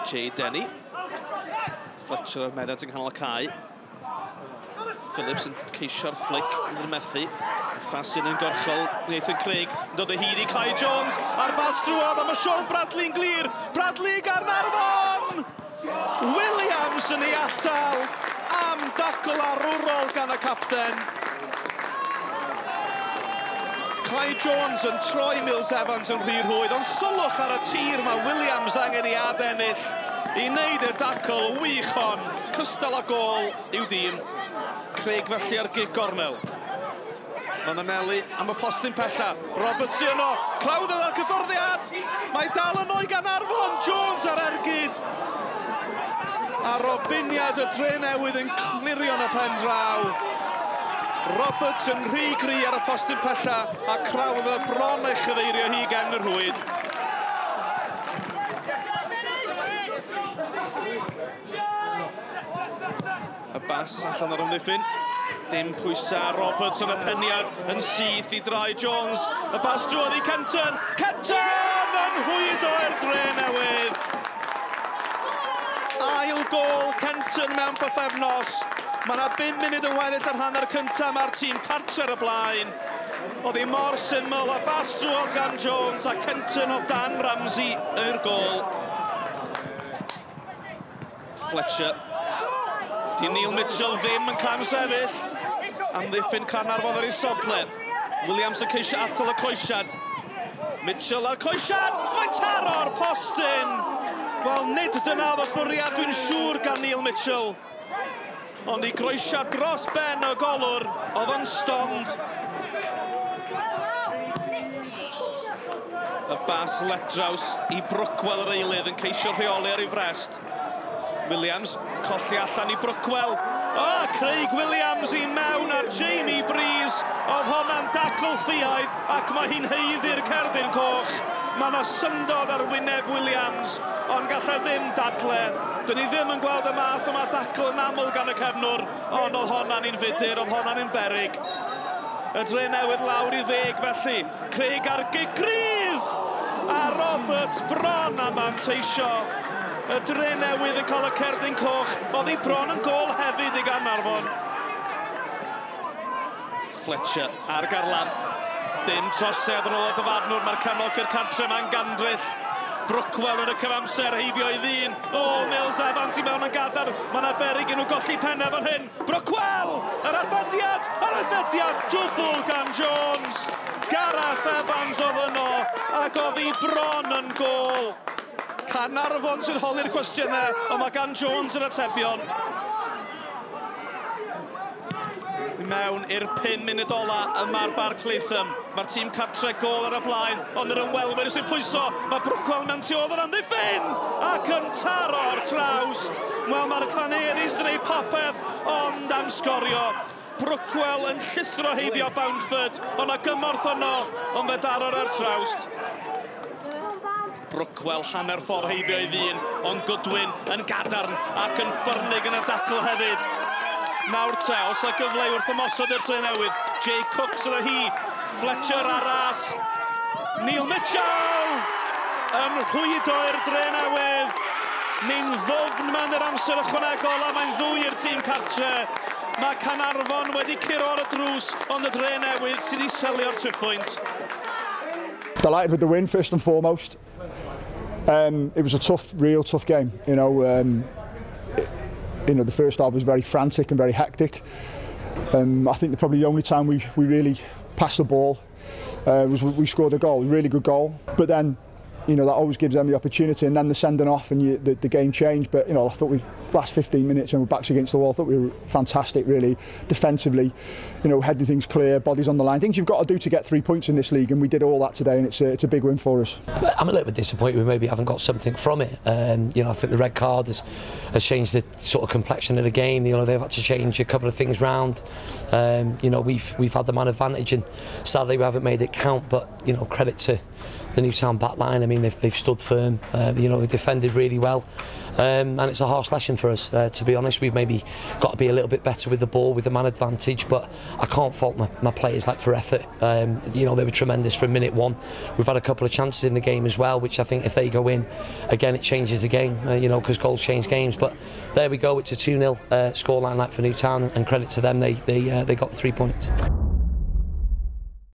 Denny. Fletcher ar medad yng nghanol y cae. Phillips yn ceisio'r flic yn yr methu. Fassin yn gorchol, Nathan Craig yn dod o hyd i Kai Jones. A'r bas drwodd, a mae Sean Bradley'n glir. Bradley Caernarfon! Williams yn ei atal am dacl arwrol gan y capten. Kai Jones yn troi Mills Evans yn rhy rhwydd, ond sylwch ar y tir mae Williams angen i adennill i wneud y dacl wych hon. Cystal a gol i'w dîm. Craig felly ar gig gornel. Mae'n anelu am y postyn pella. Roberts yno, clawdd ar gyfforddiad. Mae dal yn o'i Caernarfon, Jones ar ergyd. A robiniad y Drenewydd yn clirio yn y pen draw. Roberts yn rhy gry ar y postyn pella a crawdd y bron eich chyfeirio hi gen yr hwyd. Y bas allan ar ymddiffyn. Dim pwysa, Roberts yn y peniad yn syth i drai Jones. Y bas drwodd i Kenton. Kenton yn hwydo i'r Drenewydd. Ail gol Kenton mewn pythefnos. Mae yna 5 munud yn weddill ar hanner cyntaf mae'r tîm cartre ar y blaen. Oedd hi mor syml, a bas drwodd gan Jones a Kenton o Dan Ramsey yw'r gol. Fletcher. Di Neil Mitchell ddim yn cam sefyll. Amddiffyn Caernarfon ar ei sodle. Williams yn ceisio atal y coesiad. Mitchell ar coesiad. Mae'n taro'r postyn. Wel, nid dyna oedd y bwriad dwi'n siŵr gan Neil Mitchell. Ond i groesia dros ben y golwr, oedd yn stond. Y bas Letraws i Brookwell yr eilydd yn ceisio rheoli ar ei frest. Williams, colli allan i Brookwell. Craig Williams i mewn ar Jamie Breeze. Oedd honna'n dacl ffiaidd ac mae hi'n heiddi'r cerdyn coch. Mae yna syndod ar wyneb Williams, ond gallai ddim dadle. Dyn ni ddim yn gweld y math yma dacl yn aml gan y cefnwr, ond oedd honna'n un fudur, oedd honna'n un beryg. Y Drenewydd lawr i 10 felly. Craig ar gigrydd! A Roberts bron am manteisio. Y Drenewydd yn cael y cerdyn coch. Oedd hi bron yn gol hefyd i Caernarfon. Fletcher ar garlan. Dim trosedd yn ôl y dyfarnwr, mae'r cefnogwr cartre ma'n gandryll. Brookwell yn y cyfamser, heibio i ddyn. Mills Evans i mewn yn gadar. Mae yna beryg yn nhw golli pennau fan hyn. Brookwell! Yr arbediad! Dwbl gan Jones. Gareth Evans oedd yno, ac oedd hi bron yn gol. Caernarfon sy'n holi'r cwestiynau, ond mae gan Jones yn atebion. Mewn i'r 5 munud ola yma'r Barclaetham. Mae'r tîm cartre gol ar y blaen, ond yr ymwelwyr sy'n pwyso. Mae Brookwell mewn tu ôl yr amddiffyn ac yn taro'r trawst. Wel, mae'r Claneris yn ei popeth, ond am sgorio. Brookwell yn llithro heibio Bountford, ond a gymorth yno, ond fe daro'r ar trawst. Brookwell hanner ffordd heibio i ddyn, ond Goodwin yn gadarn ac yn ffyrnig yn y dacl hefyd. Nawr te, os y gyfle wrth ymosod i'r Drenewydd. Jay Cooks yn y hi, Fletcher aras. Neil Mitchell yn rhwydo i'r Drenewydd. Ni'n ddwfn mewn i'r amser ychwanegol a mae'n ddwy i'r tîm cartre. Mae Caernarfon wedi curo ar y drws, ond y Drenewydd sydd wedi selio'r trippwynt. Delighted with the win, first and foremost. It was a real tough game. The first half was very frantic and very hectic. I think probably the only time we really passed the ball was we scored a goal, a really good goal. But then, that always gives them the opportunity, and then the sending off and the game changed. But I thought we've last 15 minutes and we're backs against the wall. I thought we were fantastic, really, defensively. Heading things clear, bodies on the line. Things you've got to do to get 3 points in this league, and we did all that today, and it's a big win for us. But I'm a little bit disappointed we maybe haven't got something from it. I think the red card has changed the sort of complexion of the game. They've had to change a couple of things round. We've had the man advantage, and sadly we haven't made it count. But credit to the Newtown back line. I mean, they've stood firm. You know, they defended really well, and it's a harsh lesson for us. To be honest, we've maybe got to be a little bit better with the ball, with the man advantage. But I can't fault my players like for effort. You know, they were tremendous from minute one. We've had a couple of chances in the game as well, which I think if they go in, again, it changes the game. You know, because goals change games. But there we go. It's a 2-0 scoreline like for Newtown, and credit to them. They got 3 points.